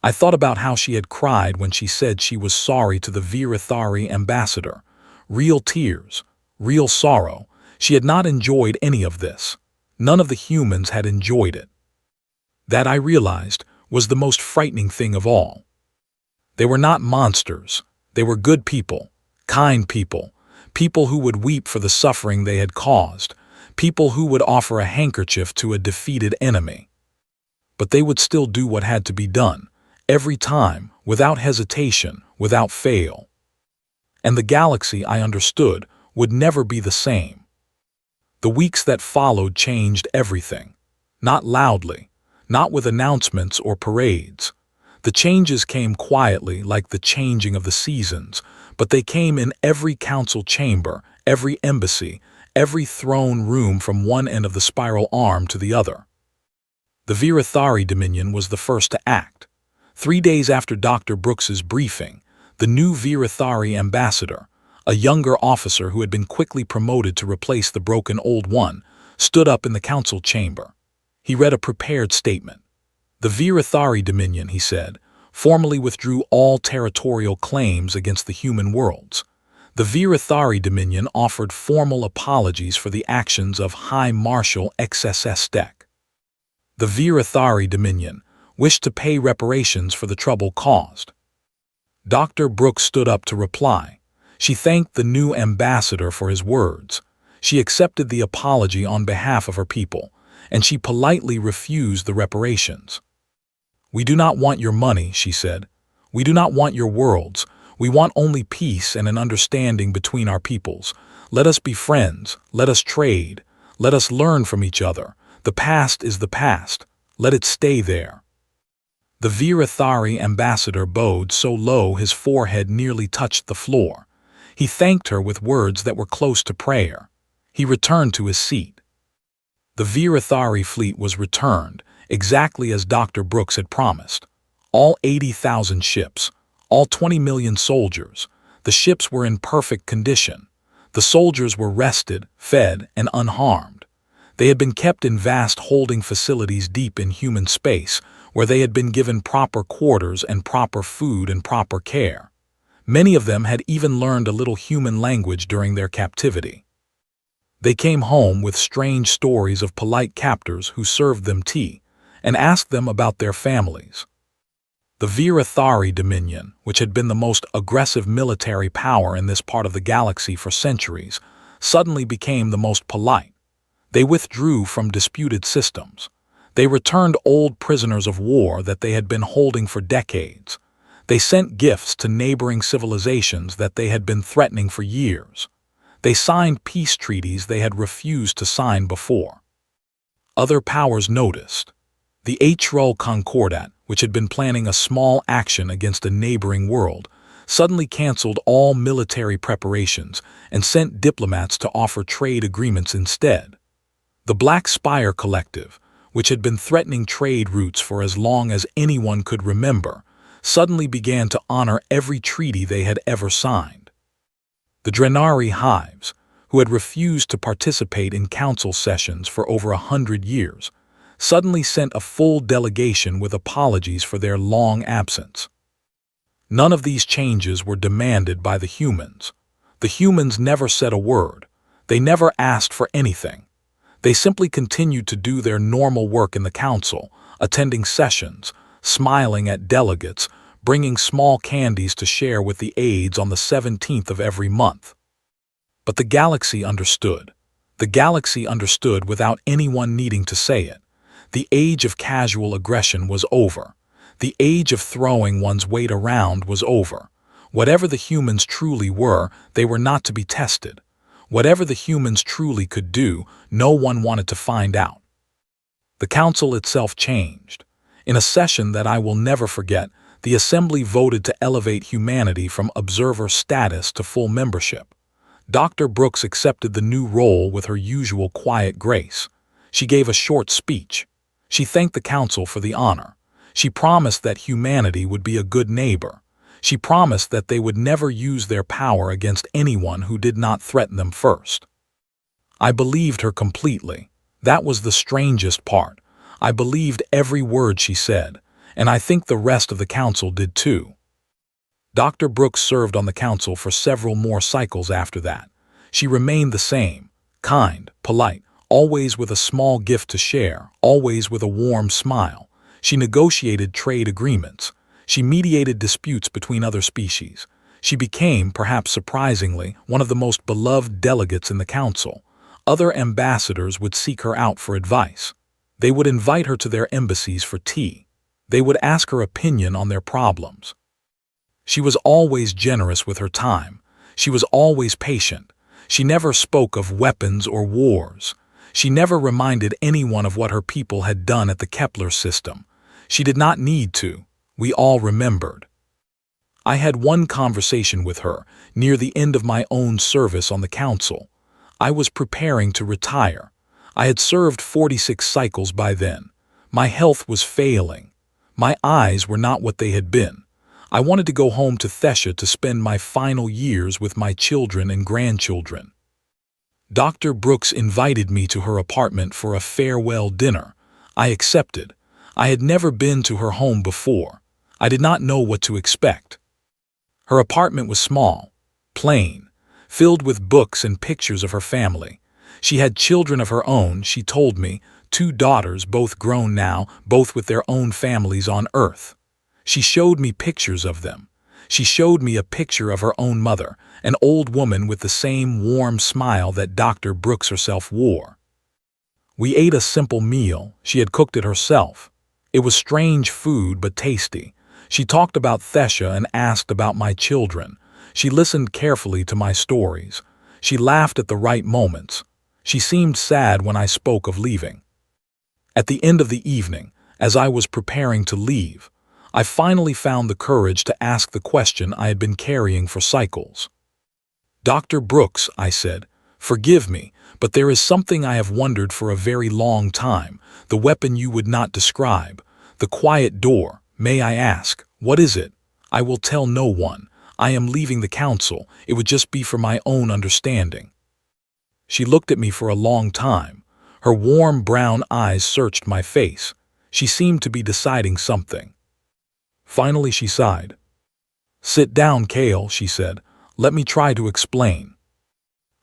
I thought about how she had cried when she said she was sorry to the Virathari ambassador. Real tears, real sorrow. She had not enjoyed any of this. None of the humans had enjoyed it. That, I realized, was the most frightening thing of all. They were not monsters. They were good people, kind people, people who would weep for the suffering they had caused, people who would offer a handkerchief to a defeated enemy. But they would still do what had to be done, every time, without hesitation, without fail. And the galaxy, I understood, would never be the same. The weeks that followed changed everything. Not loudly, not with announcements or parades. The changes came quietly, like the changing of the seasons, but they came in every council chamber, every embassy, every throne room from one end of the spiral arm to the other. The Virathari Dominion was the first to act. 3 days after Dr. Brooks's briefing, the new Virathari ambassador, a younger officer who had been quickly promoted to replace the broken old one, stood up in the council chamber. He read a prepared statement. The Virathari Dominion, he said, formally withdrew all territorial claims against the human worlds. The Virathari Dominion offered formal apologies for the actions of High Marshal XSS Deck. The Virathari Dominion wished to pay reparations for the trouble caused. Dr. Brooks stood up to reply. She thanked the new ambassador for his words. She accepted the apology on behalf of her people, and she politely refused the reparations. "We do not want your money," she said. "We do not want your worlds. We want only peace and an understanding between our peoples. Let us be friends. Let us trade. Let us learn from each other. The past is the past. Let it stay there." The Virathari ambassador bowed so low his forehead nearly touched the floor. He thanked her with words that were close to prayer. He returned to his seat. The Virathari fleet was returned, exactly as Dr. Brooks had promised. All 80,000 ships, all 20 million soldiers. The ships were in perfect condition. The soldiers were rested, fed, and unharmed. They had been kept in vast holding facilities deep in human space, where they had been given proper quarters and proper food and proper care. Many of them had even learned a little human language during their captivity. They came home with strange stories of polite captors who served them tea and asked them about their families. The Virathari Dominion, which had been the most aggressive military power in this part of the galaxy for centuries, suddenly became the most polite. They withdrew from disputed systems. They returned old prisoners of war that they had been holding for decades. They sent gifts to neighboring civilizations that they had been threatening for years. They signed peace treaties they had refused to sign before. Other powers noticed. The HFY Concordat, which had been planning a small action against a neighboring world, suddenly canceled all military preparations and sent diplomats to offer trade agreements instead. The Black Spire Collective, which had been threatening trade routes for as long as anyone could remember, suddenly began to honor every treaty they had ever signed. The Drenari Hives, who had refused to participate in council sessions for over 100 years, suddenly sent a full delegation with apologies for their long absence. None of these changes were demanded by the humans. The humans never said a word. They never asked for anything. They simply continued to do their normal work in the council, attending sessions, smiling at delegates, bringing small candies to share with the aides on the 17th of every month. But the galaxy understood. The galaxy understood without anyone needing to say it. The age of casual aggression was over. The age of throwing one's weight around was over. Whatever the humans truly were, they were not to be tested. Whatever the humans truly could do, no one wanted to find out. The council itself changed. In a session that I will never forget, the assembly voted to elevate humanity from observer status to full membership. Dr. Brooks accepted the new role with her usual quiet grace. She gave a short speech. She thanked the council for the honor. She promised that humanity would be a good neighbor. She promised that they would never use their power against anyone who did not threaten them first. I believed her completely. That was the strangest part. I believed every word she said, and I think the rest of the council did too. Dr. Brooks served on the council for several more cycles after that. She remained the same, kind, polite, always with a small gift to share, always with a warm smile. She negotiated trade agreements. She mediated disputes between other species. She became, perhaps surprisingly, one of the most beloved delegates in the council. Other ambassadors would seek her out for advice. They would invite her to their embassies for tea. They would ask her opinion on their problems. She was always generous with her time. She was always patient. She never spoke of weapons or wars. She never reminded anyone of what her people had done at the Kepler system. She did not need to. We all remembered. I had one conversation with her near the end of my own service on the council. I was preparing to retire. I had served 46 cycles by then. My health was failing. My eyes were not what they had been. I wanted to go home to Thesha to spend my final years with my children and grandchildren. Dr. Brooks invited me to her apartment for a farewell dinner. I accepted. I had never been to her home before. I did not know what to expect. Her apartment was small, plain, filled with books and pictures of her family. She had children of her own, she told me, 2 daughters, both grown now, both with their own families on Earth. She showed me pictures of them. She showed me a picture of her own mother, an old woman with the same warm smile that Dr. Brooks herself wore. We ate a simple meal. She had cooked it herself. It was strange food, but tasty. She talked about Thesha and asked about my children. She listened carefully to my stories. She laughed at the right moments. She seemed sad when I spoke of leaving. At the end of the evening, as I was preparing to leave, I finally found the courage to ask the question I had been carrying for cycles. Dr. Brooks, I said, forgive me, but there is something I have wondered for a very long time, the weapon you would not describe, the quiet door. May I ask, what is it? I will tell no one. I am leaving the council. It would just be for my own understanding. She looked at me for a long time. Her warm brown eyes searched my face. She seemed to be deciding something. Finally, she sighed. Sit down, Kale, she said. Let me try to explain.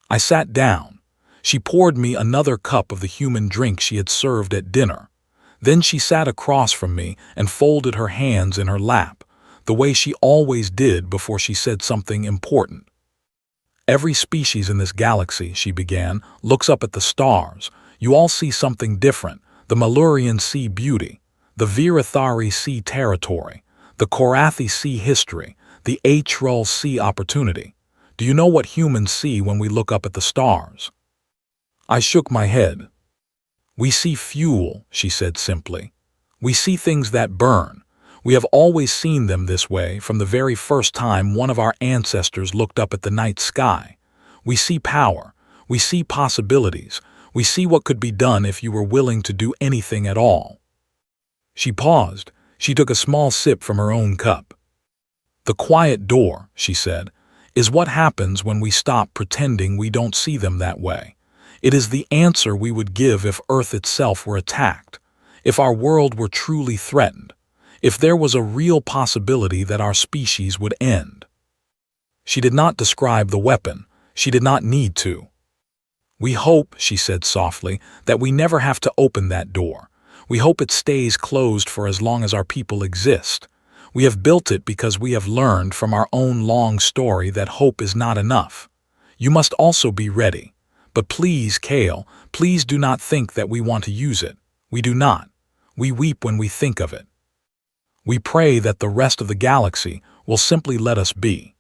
I sat down. She poured me another cup of the human drink she had served at dinner. Then she sat across from me and folded her hands in her lap, the way she always did before she said something important. Every species in this galaxy, she began, looks up at the stars. You all see something different. The Malurians see beauty. The Virathari see territory. The Korathi see history. The Hrul see opportunity. Do you know what humans see when we look up at the stars? I shook my head. We see fuel, she said simply. We see things that burn. We have always seen them this way from the very first time one of our ancestors looked up at the night sky. We see power. We see possibilities. We see what could be done if you were willing to do anything at all. She paused. She took a small sip from her own cup. The quiet door, she said, is what happens when we stop pretending we don't see them that way. It is the answer we would give if Earth itself were attacked, if our world were truly threatened, if there was a real possibility that our species would end. She did not describe the weapon. She did not need to. We hope, she said softly, that we never have to open that door. We hope it stays closed for as long as our people exist. We have built it because we have learned from our own long story that hope is not enough. You must also be ready. But please, Kale, please do not think that we want to use it. We do not. We weep when we think of it. We pray that the rest of the galaxy will simply let us be.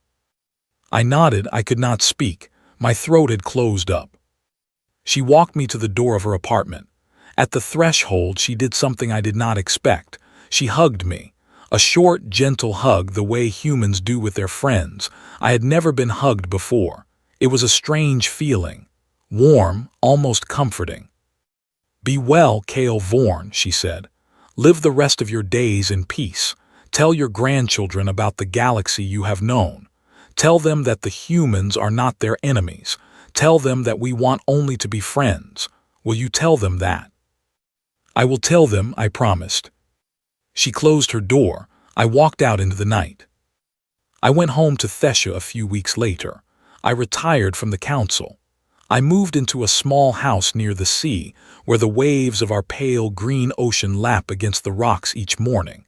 I nodded. I could not speak. My throat had closed up. She walked me to the door of her apartment. At the threshold, she did something I did not expect. She hugged me. A short, gentle hug the way humans do with their friends. I had never been hugged before. It was a strange feeling. Warm, almost comforting. Be well, Kale Vorn, she said. Live the rest of your days in peace. Tell your grandchildren about the galaxy you have known. Tell them that the humans are not their enemies. Tell them that we want only to be friends. Will you tell them that? I will tell them, I promised. She closed her door. I walked out into the night. I went home to Thessia a few weeks later. I retired from the council. I moved into a small house near the sea, where the waves of our pale green ocean lap against the rocks each morning.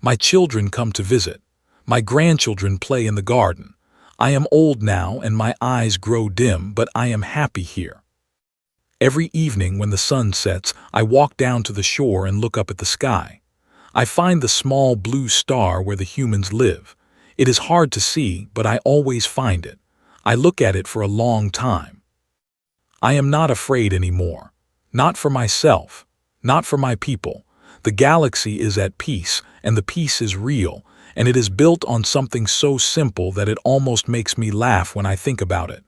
My children come to visit. My grandchildren play in the garden. I am old now and my eyes grow dim, but I am happy here. Every evening when the sun sets, I walk down to the shore and look up at the sky. I find the small blue star where the humans live. It is hard to see, but I always find it. I look at it for a long time. I am not afraid anymore. Not for myself. Not for my people. The galaxy is at peace, and the peace is real, and it is built on something so simple that it almost makes me laugh when I think about it.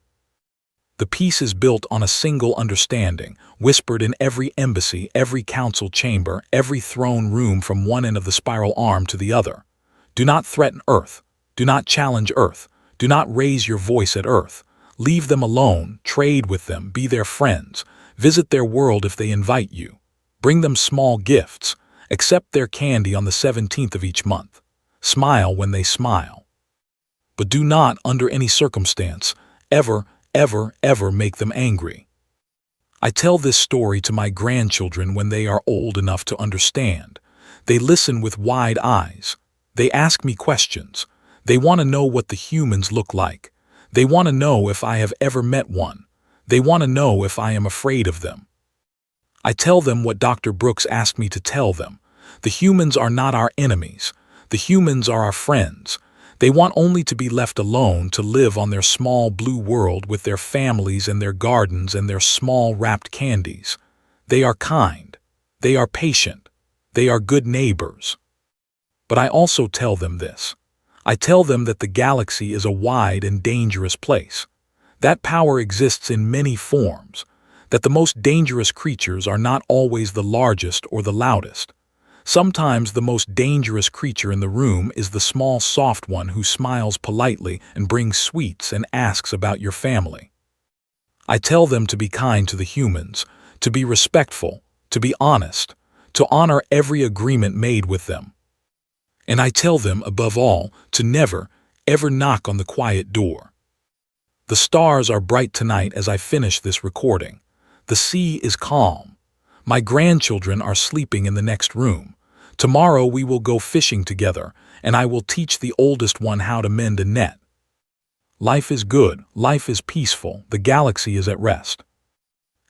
The peace is built on a single understanding, whispered in every embassy, every council chamber, every throne room from one end of the spiral arm to the other. Do not threaten Earth. Do not challenge Earth. Do not raise your voice at Earth. Leave them alone, trade with them, be their friends. Visit their world if they invite you. Bring them small gifts. Accept their candy on the 17th of each month. Smile when they smile. But do not, under any circumstance, ever make them angry. I tell this story to my grandchildren when they are old enough to understand. They listen with wide eyes. They ask me questions. They want to know what the humans look like. They want to know if I have ever met one. They want to know if I am afraid of them. I tell them what Dr. Brooks asked me to tell them. The humans are not our enemies. The humans are our friends. They want only to be left alone to live on their small blue world with their families and their gardens and their small wrapped candies. They are kind. They are patient. They are good neighbors. But I also tell them this. I tell them that the galaxy is a wide and dangerous place. That power exists in many forms. That the most dangerous creatures are not always the largest or the loudest. Sometimes the most dangerous creature in the room is the small soft one who smiles politely and brings sweets and asks about your family. I tell them to be kind to the humans, to be respectful, to be honest, to honor every agreement made with them. And I tell them, above all, to never, ever knock on the quiet door. The stars are bright tonight as I finish this recording. The sea is calm. My grandchildren are sleeping in the next room. Tomorrow we will go fishing together, and I will teach the oldest one how to mend a net. Life is good, life is peaceful, the galaxy is at rest.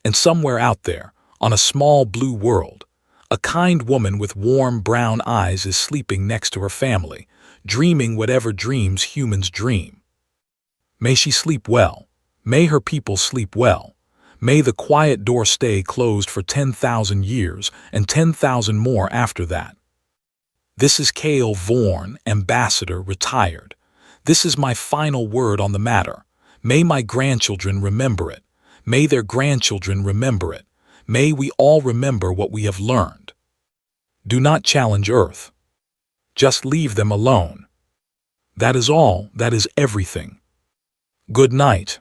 And somewhere out there, on a small blue world, a kind woman with warm brown eyes is sleeping next to her family, dreaming whatever dreams humans dream. May she sleep well. May her people sleep well. May the quiet door stay closed for 10,000 years and 10,000 more after that. This is Cale Vorn, Ambassador, retired. This is my final word on the matter. May my grandchildren remember it. May their grandchildren remember it. May we all remember what we have learned. Do not challenge Earth. Just leave them alone. That is all, that is everything. Good night.